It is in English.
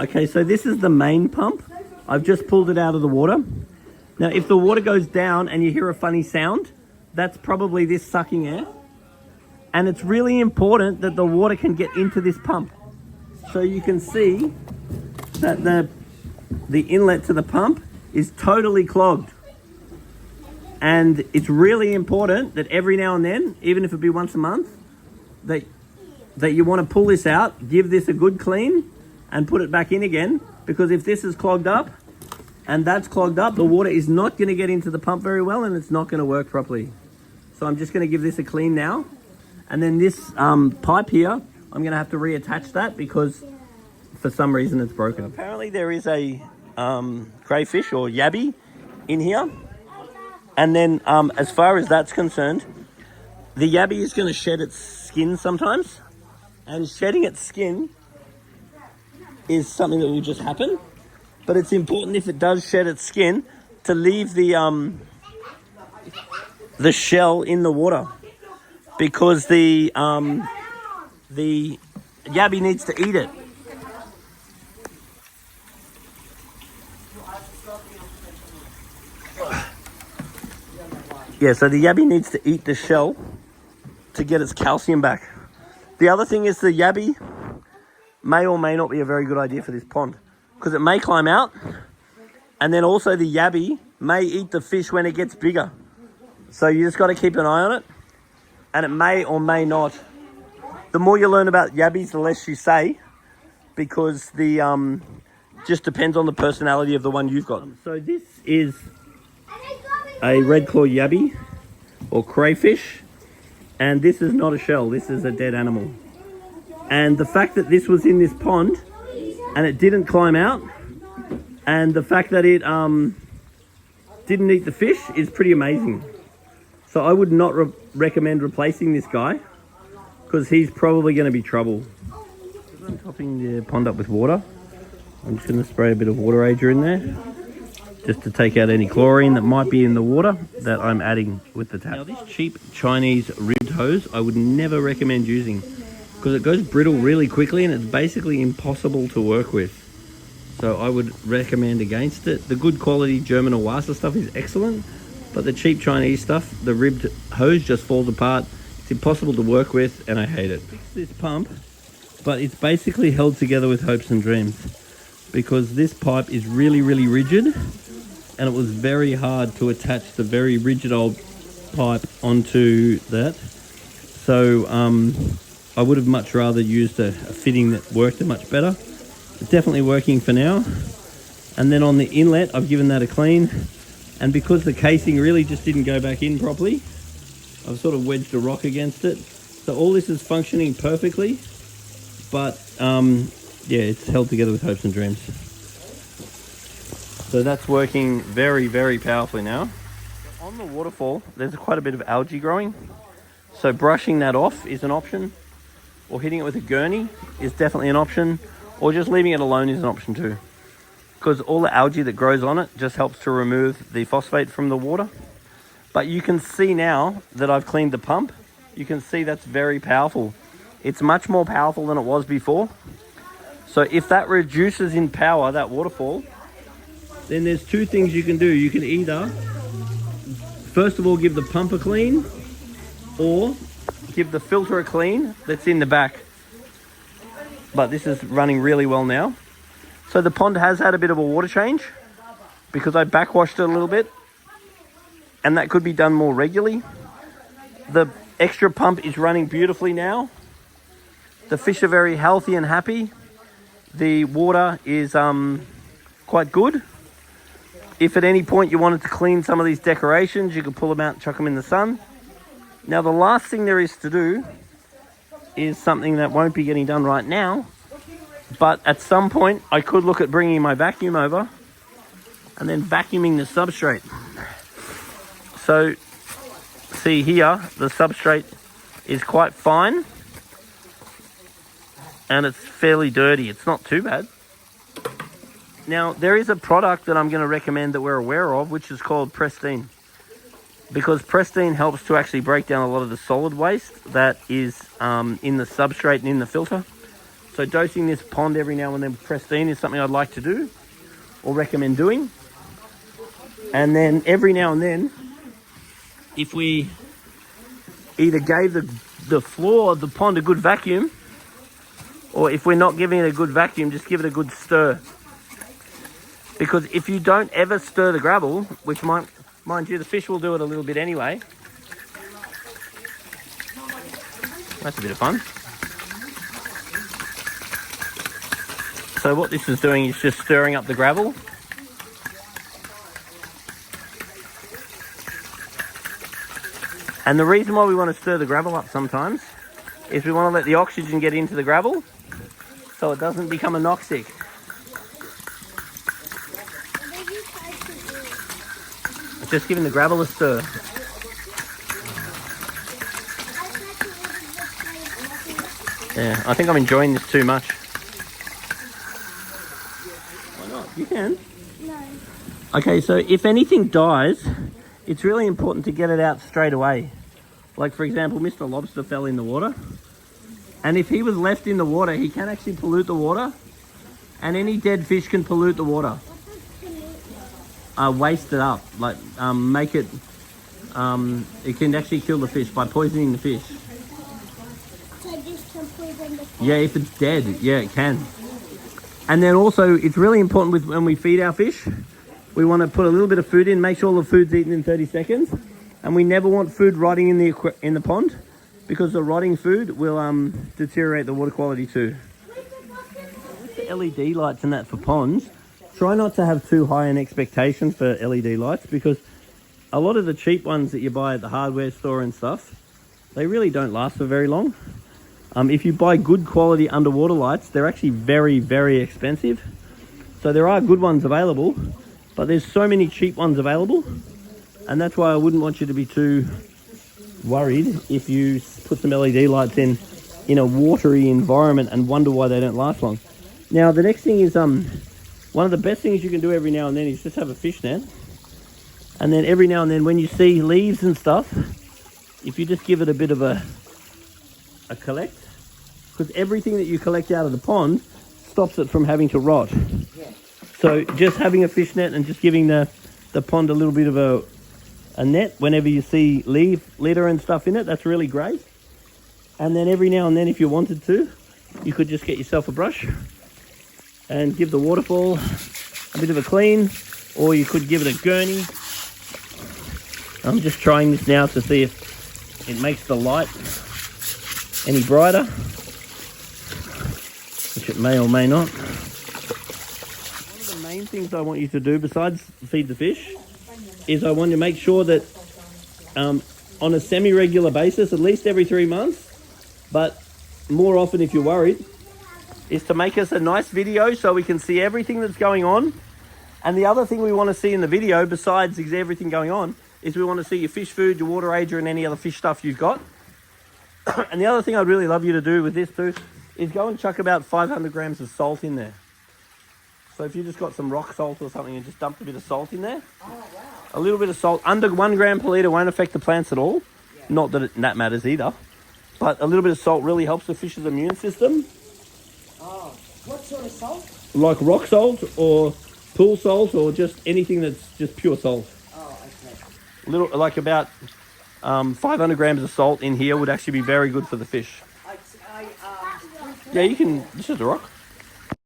Okay, so this is the main pump. I've just pulled it out of the water. Now, if the water goes down and you hear a funny sound, that's probably this sucking air. And it's really important that the water can get into this pump. So you can see that the inlet to the pump is totally clogged. And it's really important that every now and then, even if it be once a month, that you want to pull this out, give this a good clean, and put it back in again. Because if this is clogged up and that's clogged up, the water is not going to get into the pump very well and it's not going to work properly. So I'm just going to give this a clean now. And then this pipe here, I'm going to have to reattach that because for some reason it's broken. Apparently there is a crayfish or yabby in here. And then as far as that's concerned, the yabby is going to shed its skin sometimes. And shedding its skin is something that will just happen. But it's important if it does shed its skin to leave the shell in the water. Because the yabby needs to eat it. Yeah, so the yabby needs to eat the shell to get its calcium back. The other thing is the yabby may or may not be a very good idea for this pond because it may climb out, and then also the yabby may eat the fish when it gets bigger. So you just got to keep an eye on it, and it may or may not. The more you learn about yabbies, the less you say, because the just depends on the personality of the one you've got. So this is a red claw yabby or crayfish, and this is not a shell, this is a dead animal. And the fact that this was in this pond and it didn't climb out, and the fact that it didn't eat the fish is pretty amazing. So I would not recommend replacing this guy because he's probably going to be trouble. I'm topping the pond up with water. I'm just going to spray a bit of water ager in there just to take out any chlorine that might be in the water that I'm adding with the tap. Now this cheap Chinese ribbed hose I would never recommend using because it goes brittle really quickly and it's basically impossible to work with. So I would recommend against it. The good quality German or Wasa stuff is excellent, but the cheap Chinese stuff, the ribbed hose just falls apart. It's impossible to work with and I hate it. Fix this pump, but it's basically held together with hopes and dreams because this pipe is really, really rigid and it was very hard to attach the very rigid old pipe onto that. So I would have much rather used a fitting that worked much better. It's definitely working for now. And then on the inlet, I've given that a clean. And because the casing really just didn't go back in properly, I've sort of wedged a rock against it. So all this is functioning perfectly, but yeah, it's held together with hopes and dreams. So that's working very, very powerfully now. On the waterfall, there's quite a bit of algae growing. So brushing that off is an option, or hitting it with a gurney is definitely an option, or just leaving it alone is an option too. Because all the algae that grows on it just helps to remove the phosphate from the water. But you can see now that I've cleaned the pump, you can see that's very powerful. It's much more powerful than it was before. So if that reduces in power, that waterfall, then there's two things you can do. You can either, first of all, give the pump a clean, or give the filter a clean that's in the back. But this is running really well now. So the pond has had a bit of a water change because I backwashed it a little bit, and that could be done more regularly. The extra pump is running beautifully now. The fish are very healthy and happy. The water is quite good. If at any point you wanted to clean some of these decorations, you could pull them out and chuck them in the sun. Now the last thing there is to do is something that won't be getting done right now, but at some point I could look at bringing my vacuum over and then vacuuming the substrate. So see here, the substrate is quite fine and it's fairly dirty. It's not too bad. Now there is a product that I'm going to recommend that we're aware of, which is called Pristine, because Pristine helps to actually break down a lot of the solid waste that is in the substrate and in the filter. So dosing this pond every now and then with Pristine is something I'd like to do or recommend doing. And then every now and then, if we either gave the floor of the pond a good vacuum, or if we're not giving it a good vacuum, just give it a good stir. Because if you don't ever stir the gravel, which mind you, the fish will do it a little bit anyway. That's a bit of fun. So what this is doing is just stirring up the gravel. And the reason why we want to stir the gravel up sometimes is we want to let the oxygen get into the gravel so it doesn't become anoxic. It's just giving the gravel a stir. Yeah, I think I'm enjoying this too much. Why not? You can. No. Okay, so if anything dies, it's really important to get it out straight away. Like for example, Mr. Lobster fell in the water. And if he was left in the water, he can actually pollute the water. And any dead fish can pollute the water. Waste it up, like make it, it can actually kill the fish by poisoning the fish. So just can poison the fish? Yeah, if it's dead, yeah, it can. And then also, it's really important with when we feed our fish, we want to put a little bit of food in, make sure all the food's eaten in 30 seconds. And we never want food rotting in the pond, because the rotting food will deteriorate the water quality too. With the LED lights and that for ponds, try not to have too high an expectation for LED lights, because a lot of the cheap ones that you buy at the hardware store and stuff, they really don't last for very long. If you buy good quality underwater lights, they're actually very, very expensive. So there are good ones available, but there's so many cheap ones available. And that's why I wouldn't want you to be too worried if you put some LED lights in a watery environment and wonder why they don't last long. Now, the next thing is, one of the best things you can do every now and then is just have a fish net. And then every now and then when you see leaves and stuff, if you just give it a bit of a collect, because everything that you collect out of the pond stops it from having to rot. Yeah. So just having a fish net and just giving the pond a little bit of a net whenever you see litter and stuff in it, that's really great. And then every now and then, if you wanted to, you could just get yourself a brush and give the waterfall a bit of a clean, or you could give it a gurney. I'm just trying this now to see if it makes the light any brighter, which it may or may not. One of the main things I want you to do besides feed the fish is I want you to make sure that on a semi-regular basis, at least every 3 months, but more often if you're worried, is to make us a nice video so we can see everything that's going on. And the other thing we want to see in the video, besides everything going on, is we want to see your fish food, your water ager, and any other fish stuff you've got. And the other thing I'd really love you to do with this too is go and chuck about 500 grams of salt in there. So if you just got some rock salt or something and just dumped a bit of salt in there. Oh, wow. A little bit of salt, under 1 gram per litre, won't affect the plants at all. Yeah. Not that that matters either. But a little bit of salt really helps the fish's immune system. Oh, what sort of salt? Like rock salt or pool salt or just anything that's just pure salt. Oh, okay. Little, like about 500 grams of salt in here would actually be very good for the fish. I Yeah, you can, this is a rock.